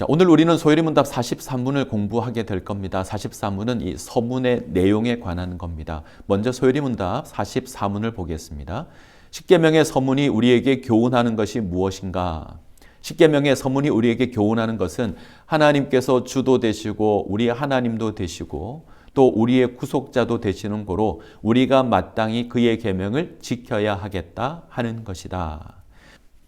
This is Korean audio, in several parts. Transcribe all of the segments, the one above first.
자, 오늘 우리는 소요리문답 43문을 공부하게 될 겁니다. 43문은 이 서문의 내용에 관한 겁니다. 먼저 소요리문답 44문을 보겠습니다. 십계명의 서문이 우리에게 교훈하는 것이 무엇인가? 십계명의 서문이 우리에게 교훈하는 것은 하나님께서 주도 되시고 우리 하나님도 되시고 또 우리의 구속자도 되시는 고로 우리가 마땅히 그의 계명을 지켜야 하겠다 하는 것이다.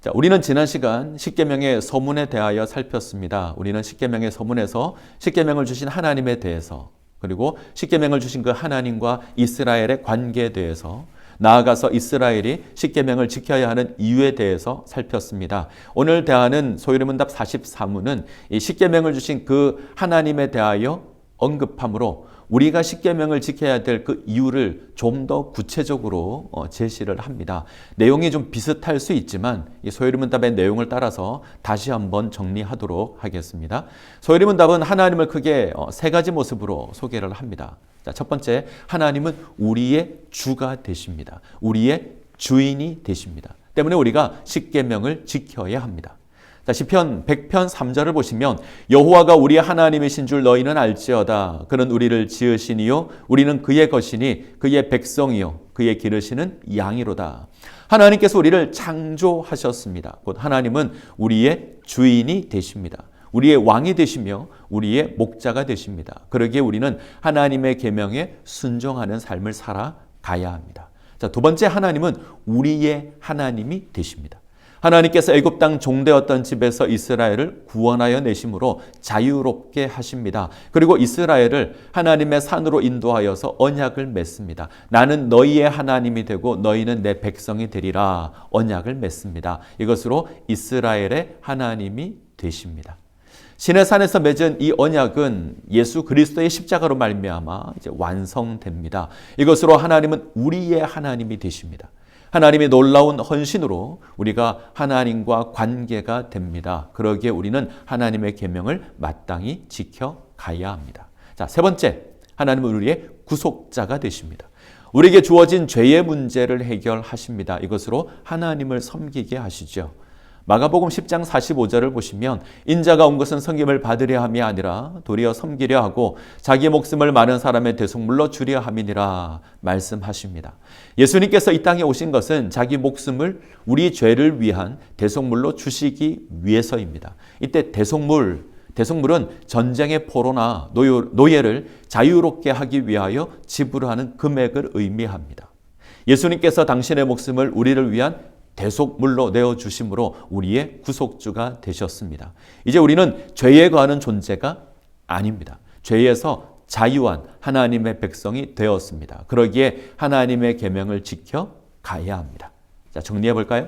자, 우리는 지난 시간 십계명의 서문에 대하여 살폈습니다. 우리는 십계명의 서문에서 십계명을 주신 하나님에 대해서, 그리고 십계명을 주신 그 하나님과 이스라엘의 관계에 대해서, 나아가서 이스라엘이 십계명을 지켜야 하는 이유에 대해서 살폈습니다. 오늘 대하는 소요리문답 44문은 이 십계명을 주신 그 하나님에 대하여 언급함으로 우리가 십계명을 지켜야 될 그 이유를 좀 더 구체적으로 제시를 합니다. 내용이 좀 비슷할 수 있지만 이 소요리문답의 내용을 따라서 다시 한번 정리하도록 하겠습니다. 소요리문답은 하나님을 크게 세 가지 모습으로 소개를 합니다. 자, 첫 번째, 하나님은 우리의 주가 되십니다. 우리의 주인이 되십니다. 때문에 우리가 십계명을 지켜야 합니다. 자, 시편 100편 3절을 보시면 여호와가 우리의 하나님이신 줄 너희는 알지어다. 그는 우리를 지으시니요 우리는 그의 것이니 그의 백성이요 그의 기르시는 양이로다. 하나님께서 우리를 창조하셨습니다. 곧 하나님은 우리의 주인이 되십니다. 우리의 왕이 되시며 우리의 목자가 되십니다. 그러기에 우리는 하나님의 계명에 순종하는 삶을 살아가야 합니다. 자, 두 번째, 하나님은 우리의 하나님이 되십니다. 하나님께서 애굽 땅 종되었던 집에서 이스라엘을 구원하여 내심으로 자유롭게 하십니다. 그리고 이스라엘을 하나님의 산으로 인도하여서 언약을 맺습니다. 나는 너희의 하나님이 되고 너희는 내 백성이 되리라 언약을 맺습니다. 이것으로 이스라엘의 하나님이 되십니다. 시내산에서 맺은 이 언약은 예수 그리스도의 십자가로 말미암아 이제 완성됩니다. 이것으로 하나님은 우리의 하나님이 되십니다. 하나님의 놀라운 헌신으로 우리가 하나님과 관계가 됩니다. 그러기에 우리는 하나님의 계명을 마땅히 지켜가야 합니다. 자, 세 번째, 하나님은 우리의 구속자가 되십니다. 우리에게 주어진 죄의 문제를 해결하십니다. 이것으로 하나님을 섬기게 하시죠. 마가복음 10장 45절을 보시면 인자가 온 것은 섬김을 받으려 함이 아니라 도리어 섬기려 하고 자기 목숨을 많은 사람의 대속물로 주려 함이니라 말씀하십니다. 예수님께서 이 땅에 오신 것은 자기 목숨을 우리 죄를 위한 대속물로 주시기 위해서입니다. 이때 대속물은 전쟁의 포로나 노예를 자유롭게 하기 위하여 지불하는 금액을 의미합니다. 예수님께서 당신의 목숨을 우리를 위한 대속물로 내어주심으로 우리의 구속주가 되셨습니다. 이제 우리는 죄에 거하는 존재가 아닙니다. 죄에서 자유한 하나님의 백성이 되었습니다. 그러기에 하나님의 계명을 지켜가야 합니다. 자, 정리해 볼까요?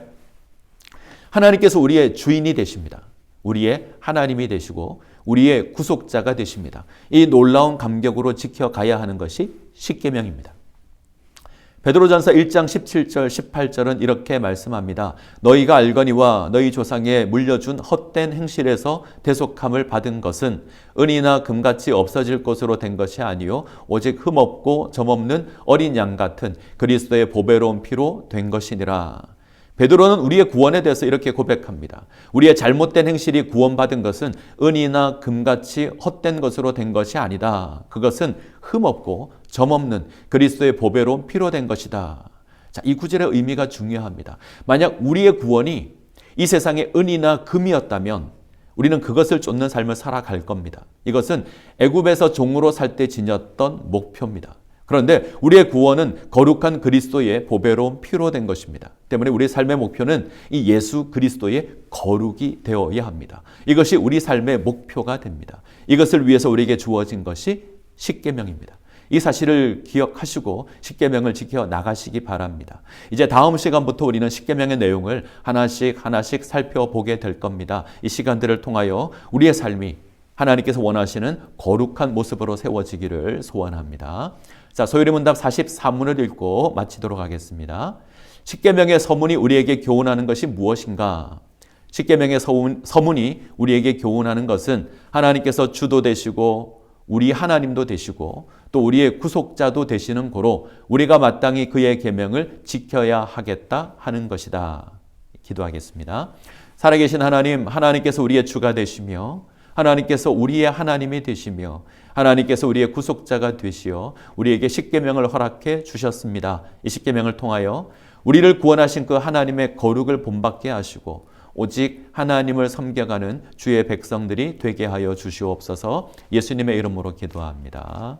하나님께서 우리의 주인이 되십니다. 우리의 하나님이 되시고 우리의 구속자가 되십니다. 이 놀라운 감격으로 지켜가야 하는 것이 십계명입니다. 베드로전서 1장 17절 18절은 이렇게 말씀합니다. 너희가 알거니와 너희 조상에 물려준 헛된 행실에서 대속함을 받은 것은 은이나 금같이 없어질 것으로 된 것이 아니요 오직 흠없고 점없는 어린 양 같은 그리스도의 보배로운 피로 된 것이니라. 베드로는 우리의 구원에 대해서 이렇게 고백합니다. 우리의 잘못된 행실이 구원받은 것은 은이나 금같이 헛된 것으로 된 것이 아니다. 그것은 흠없고 점없는 그리스도의 보배로운 피로 된 것이다. 자, 이 구절의 의미가 중요합니다. 만약 우리의 구원이 이 세상의 은이나 금이었다면 우리는 그것을 쫓는 삶을 살아갈 겁니다. 이것은 애굽에서 종으로 살 때 지녔던 목표입니다. 그런데 우리의 구원은 거룩한 그리스도의 보배로운 피로 된 것입니다. 때문에 우리의 삶의 목표는 이 예수 그리스도의 거룩이 되어야 합니다. 이것이 우리 삶의 목표가 됩니다. 이것을 위해서 우리에게 주어진 것이 십계명입니다. 이 사실을 기억하시고 십계명을 지켜 나가시기 바랍니다. 이제 다음 시간부터 우리는 십계명의 내용을 하나씩 살펴보게 될 겁니다. 이 시간들을 통하여 우리의 삶이 하나님께서 원하시는 거룩한 모습으로 세워지기를 소원합니다. 자, 소요리문답 44문을 읽고 마치도록 하겠습니다. 십계명의 서문이 우리에게 교훈하는 것이 무엇인가? 십계명의 서문이 우리에게 교훈하는 것은 하나님께서 주도 되시고 우리 하나님도 되시고 또 우리의 구속자도 되시는 고로 우리가 마땅히 그의 계명을 지켜야 하겠다 하는 것이다. 기도하겠습니다. 살아계신 하나님, 하나님께서 우리의 주가 되시며 하나님께서 우리의 하나님이 되시며 하나님께서 우리의 구속자가 되시어 우리에게 십계명을 허락해 주셨습니다. 이 십계명을 통하여 우리를 구원하신 그 하나님의 거룩을 본받게 하시고 오직 하나님을 섬겨가는 주의 백성들이 되게 하여 주시옵소서. 예수님의 이름으로 기도합니다.